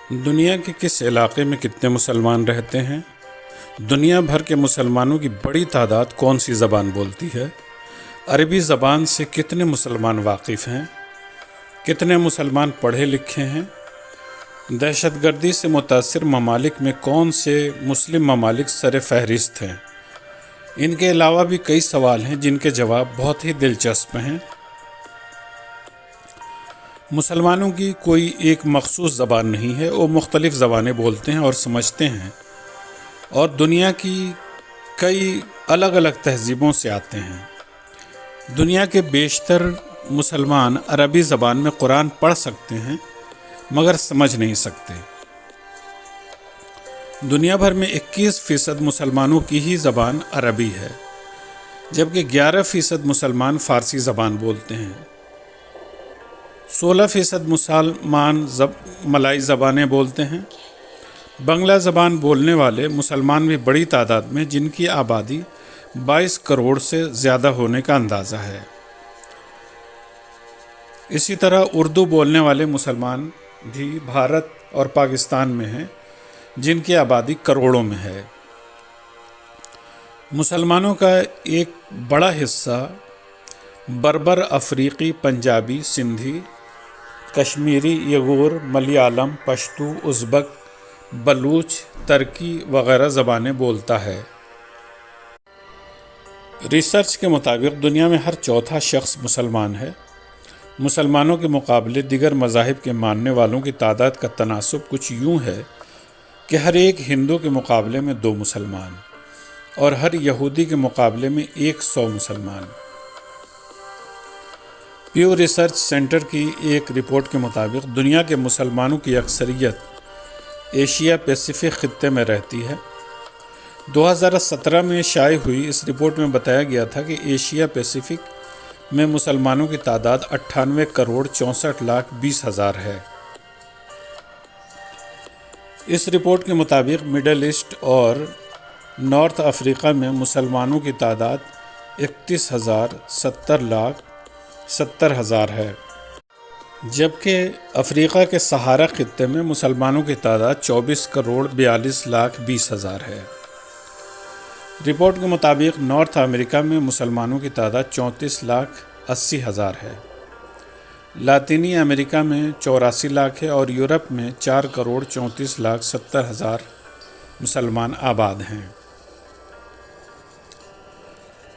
دنیا کے کس علاقے میں کتنے مسلمان رہتے ہیں؟ دنیا بھر کے مسلمانوں کی بڑی تعداد کون سی زبان بولتی ہے؟ عربی زبان سے کتنے مسلمان واقف ہیں؟ کتنے مسلمان پڑھے لکھے ہیں؟ دہشت گردی سے متاثر ممالک میں کون سے مسلم ممالک سر فہرست ہیں؟ ان کے علاوہ بھی کئی سوال ہیں جن کے جواب بہت ہی دلچسپ ہیں۔ مسلمانوں کی کوئی ایک مخصوص زبان نہیں ہے، وہ مختلف زبانیں بولتے ہیں اور سمجھتے ہیں، اور دنیا کی کئی الگ الگ تہذیبوں سے آتے ہیں۔ دنیا کے بیشتر مسلمان عربی زبان میں قرآن پڑھ سکتے ہیں مگر سمجھ نہیں سکتے۔ دنیا بھر میں 21% مسلمانوں کی ہی زبان عربی ہے، جبکہ 11% مسلمان فارسی زبان بولتے ہیں۔ 16% مسلمان ملائی زبانیں بولتے ہیں۔ بنگلہ زبان بولنے والے مسلمان بھی بڑی تعداد میں، جن کی آبادی 22 کروڑ سے زیادہ ہونے کا اندازہ ہے۔ اسی طرح اردو بولنے والے مسلمان بھی بھارت اور پاکستان میں ہیں، جن کی آبادی کروڑوں میں ہے۔ مسلمانوں کا ایک بڑا حصہ بربر افریقی، پنجابی، سندھی، کشمیری، یغور، ملیالم، پشتو، ازبک، بلوچ، ترکی وغیرہ زبانیں بولتا ہے۔ ریسرچ کے مطابق دنیا میں ہر چوتھا شخص مسلمان ہے۔ مسلمانوں کے مقابلے دیگر مذاہب کے ماننے والوں کی تعداد کا تناسب کچھ یوں ہے کہ ہر ایک ہندو کے مقابلے میں 2 مسلمان اور ہر یہودی کے مقابلے میں 100 مسلمان۔ پیو ریسرچ سینٹر کی ایک رپورٹ کے مطابق دنیا کے مسلمانوں کی اکثریت ایشیا پیسیفک خطے میں رہتی ہے۔ 2017 میں شائع ہوئی اس رپورٹ میں بتایا گیا تھا کہ ایشیا پیسیفک میں مسلمانوں کی تعداد 98 کروڑ 64 لاکھ 20 ہزار ہے۔ اس رپورٹ کے مطابق مڈل ایسٹ اور نارتھ افریقہ میں مسلمانوں کی تعداد 31,70 لاکھ 70 ہزار ہے، جبکہ افریقہ کے صحارا خطے میں مسلمانوں کی تعداد 24 کروڑ 42 لاکھ 20 ہزار ہے۔ رپورٹ کے مطابق نارتھ امریکہ میں مسلمانوں کی تعداد 34 لاکھ 80 ہزار ہے، لاطینی امریکہ میں 84 لاکھ ہے، اور یورپ میں 4 کروڑ 34 لاکھ 70 ہزار مسلمان آباد ہیں۔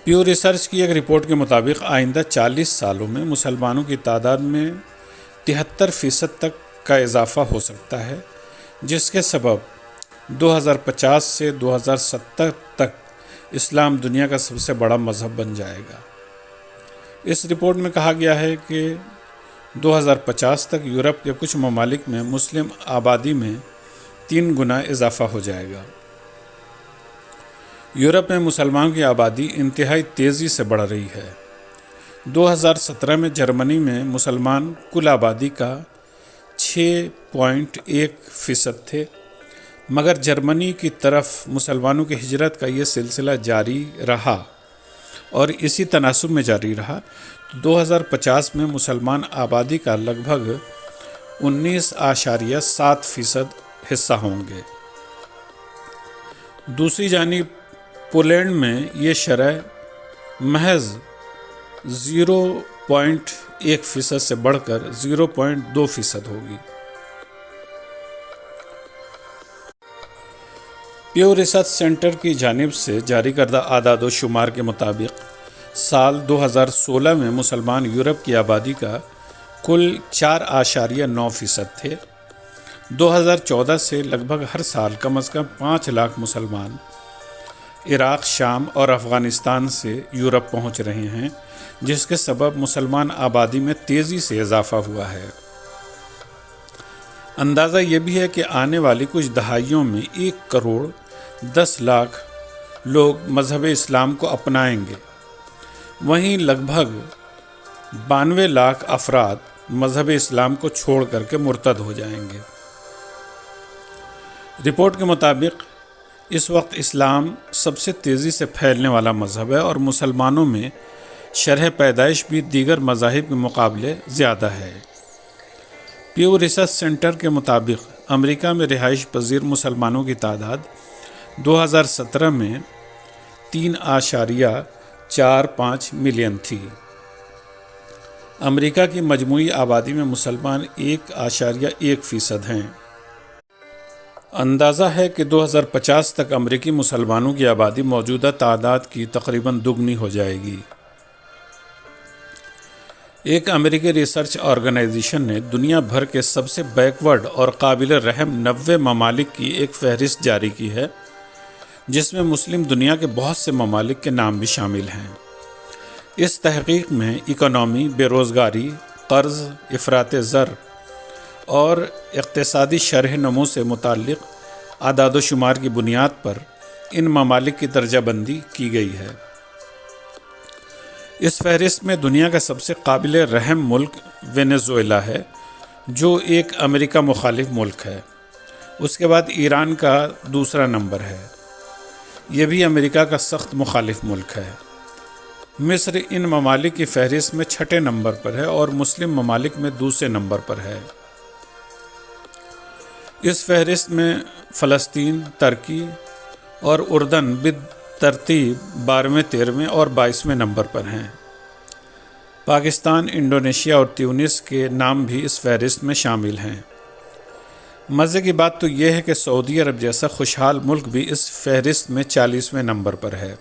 پیو ریسرچ کی ایک رپورٹ کے مطابق آئندہ 40 سالوں میں مسلمانوں کی تعداد میں 73% تک کا اضافہ ہو سکتا ہے، جس کے سبب 2050 سے 2070 تک اسلام دنیا کا سب سے بڑا مذہب بن جائے گا۔ اس رپورٹ میں کہا گیا ہے کہ 2050 تک یورپ کے کچھ ممالک میں مسلم آبادی میں 3 گنا اضافہ ہو جائے گا۔ یورپ میں مسلمانوں کی آبادی انتہائی تیزی سے بڑھ رہی ہے۔ 2017 میں جرمنی میں مسلمان کل آبادی کا 6.1% تھے، مگر جرمنی کی طرف مسلمانوں کی ہجرت کا یہ سلسلہ جاری رہا اور اسی تناسب میں جاری رہا تو 2050 میں مسلمان آبادی کا لگ بھگ 19.7% حصہ ہوں گے۔ دوسری جانب پولینڈ میں یہ شرح محض 0.1% سے بڑھ کر 0.2% ہوگی۔ پیو ریسرچ سینٹر کی جانب سے جاری کردہ اعداد و شمار کے مطابق سال 2016 میں مسلمان یورپ کی آبادی کا کل 4.9% تھے۔ 2014 سے لگ بھگ ہر سال کم از کم 5 لاکھ مسلمان عراق، شام اور افغانستان سے یورپ پہنچ رہے ہیں، جس کے سبب مسلمان آبادی میں تیزی سے اضافہ ہوا ہے۔ اندازہ یہ بھی ہے کہ آنے والی کچھ دہائیوں میں 1 کروڑ 10 لاکھ لوگ مذہب اسلام کو اپنائیں گے، وہیں لگ بھگ 92 لاکھ افراد مذہب اسلام کو چھوڑ کر کے مرتد ہو جائیں گے۔ رپورٹ کے مطابق اس وقت اسلام سب سے تیزی سے پھیلنے والا مذہب ہے، اور مسلمانوں میں شرح پیدائش بھی دیگر مذاہب کے مقابلے زیادہ ہے۔ پیو ریسرچ سینٹر کے مطابق امریکہ میں رہائش پذیر مسلمانوں کی تعداد 2017 میں 3.45 ملین تھی۔ امریکہ کی مجموعی آبادی میں مسلمان 1.1% ہیں۔ اندازہ ہے کہ 2050 تک امریکی مسلمانوں کی آبادی موجودہ تعداد کی تقریباً دگنی ہو جائے گی۔ ایک امریکی ریسرچ آرگنائزیشن نے دنیا بھر کے سب سے بیکورڈ اور قابل رحم 90 ممالک کی ایک فہرست جاری کی ہے، جس میں مسلم دنیا کے بہت سے ممالک کے نام بھی شامل ہیں۔ اس تحقیق میں اکنامی، بے روزگاری، قرض، افراط زر اور اقتصادی شرح نمو سے متعلق اعداد و شمار کی بنیاد پر ان ممالک کی درجہ بندی کی گئی ہے۔ اس فہرست میں دنیا کا سب سے قابل رحم ملک وینزویلا ہے، جو ایک امریکہ مخالف ملک ہے۔ اس کے بعد ایران کا دوسرا نمبر ہے، یہ بھی امریکہ کا سخت مخالف ملک ہے۔ مصر ان ممالک کی فہرست میں 6 نمبر پر ہے اور مسلم ممالک میں دوسرے نمبر پر ہے۔ اس فہرست میں فلسطین، ترکی اور اردن بالترتیب 12ویں، 13ویں اور 22ویں نمبر پر ہیں۔ پاکستان، انڈونیشیا اور تیونس کے نام بھی اس فہرست میں شامل ہیں۔ مزے کی بات تو یہ ہے کہ سعودی عرب جیسا خوشحال ملک بھی اس فہرست میں 40ویں نمبر پر ہے،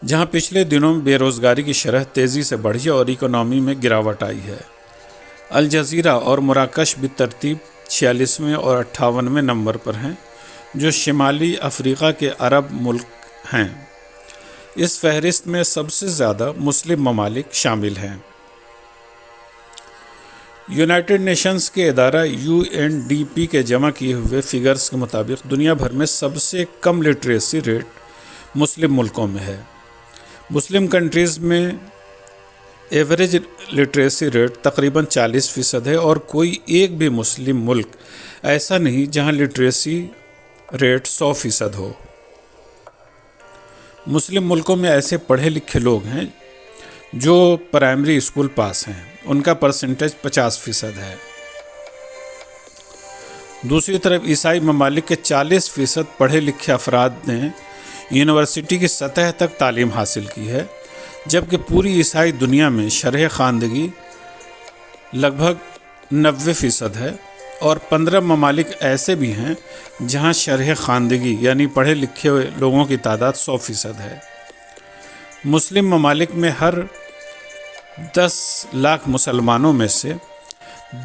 جہاں پچھلے دنوں میں بے روزگاری کی شرح تیزی سے بڑھی اور اکنامی میں گراوٹ آئی ہے۔ الجزیرہ اور مراکش بالترتیب 46ویں اور 58ویں نمبر پر ہیں، جو شمالی افریقہ کے عرب ملک ہیں۔ اس فہرست میں سب سے زیادہ مسلم ممالک شامل ہیں۔ یونائٹڈ نیشنز کے ادارہ UNDP کے جمع کیے ہوئے فگرز کے مطابق دنیا بھر میں سب سے کم لٹریسی ریٹ مسلم ملکوں میں ہے۔ مسلم کنٹریز میں ایوریج لٹریسی ریٹ تقریباً 40% ہے، اور کوئی ایک بھی مسلم ملک ایسا نہیں جہاں لٹریسی ریٹ 100% ہو۔ مسلم ملکوں میں ایسے پڑھے لکھے لوگ ہیں جو پرائمری اسکول پاس ہیں، ان کا پرسنٹیج 50% ہے۔ دوسری طرف عیسائی ممالک کے 40% پڑھے لکھے افراد نے یونیورسٹی کی سطح تک تعلیم حاصل کی ہے، جبکہ پوری عیسائی دنیا میں شرح خواندگی لگ بھگ 90% ہے، اور 15 ممالک ایسے بھی ہیں جہاں شرح خواندگی یعنی پڑھے لکھے لوگوں کی تعداد 100% ہے۔ مسلم ممالک میں ہر 10 لاکھ مسلمانوں میں سے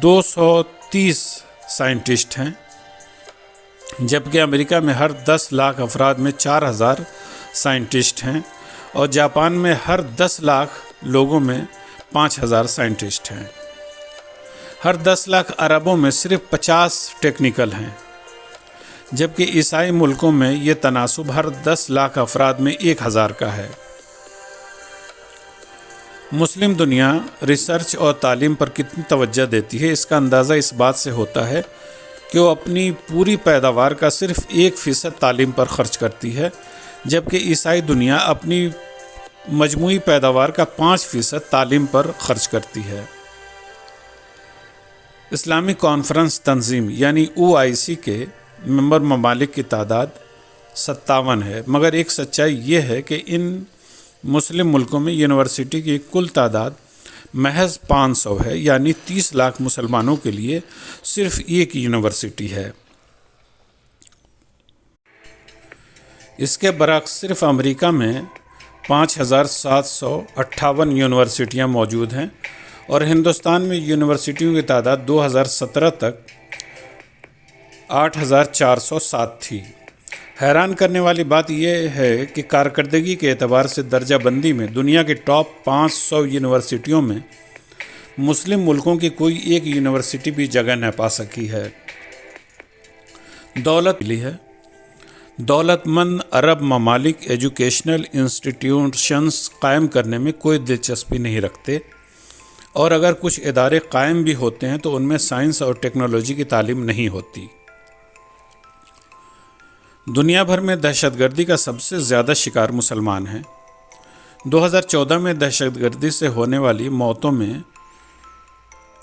230 سائنٹسٹ ہیں، جبکہ امریکہ میں ہر 10 لاکھ افراد میں 4000 سائنٹسٹ ہیں، اور جاپان میں ہر 10 لاکھ لوگوں میں 5000 سائنٹسٹ ہیں۔ ہر 10 لاکھ عربوں میں صرف 50 ٹیکنیکل ہیں، جبکہ عیسائی ملکوں میں یہ تناسب ہر 10 لاکھ افراد میں 1000 کا ہے۔ مسلم دنیا ریسرچ اور تعلیم پر کتنی توجہ دیتی ہے، اس کا اندازہ اس بات سے ہوتا ہے کہ وہ اپنی پوری پیداوار کا صرف 1% تعلیم پر خرچ کرتی ہے، جبکہ عیسائی دنیا اپنی مجموعی پیداوار کا 5% تعلیم پر خرچ کرتی ہے۔ اسلامی کانفرنس تنظیم یعنی OIC کے ممبر ممالک کی تعداد 57 ہے، مگر ایک سچائی یہ ہے کہ ان مسلم ملکوں میں یونیورسٹی کی کل تعداد محض 500 ہے، یعنی 30 لاکھ مسلمانوں کے لیے صرف ایک یونیورسٹی ہے۔ اس کے برعکس صرف امریکہ میں 5758 یونیورسٹیاں موجود ہیں، اور ہندوستان میں یونیورسٹیوں کی تعداد 2017 تک 8407 تھی۔ حیران کرنے والی بات یہ ہے کہ کارکردگی کے اعتبار سے درجہ بندی میں دنیا کے ٹاپ 500 یونیورسٹیوں میں مسلم ملکوں کی کوئی ایک یونیورسٹی بھی جگہ نہ پا سکی ہے۔ دولت مند عرب ممالک ایجوکیشنل انسٹیٹیوشنز قائم کرنے میں کوئی دلچسپی نہیں رکھتے، اور اگر کچھ ادارے قائم بھی ہوتے ہیں تو ان میں سائنس اور ٹیکنالوجی کی تعلیم نہیں ہوتی۔ دنیا بھر میں دہشت گردی کا سب سے زیادہ شکار مسلمان ہیں۔ 2014 میں دہشت گردی سے ہونے والی موتوں میں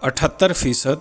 78%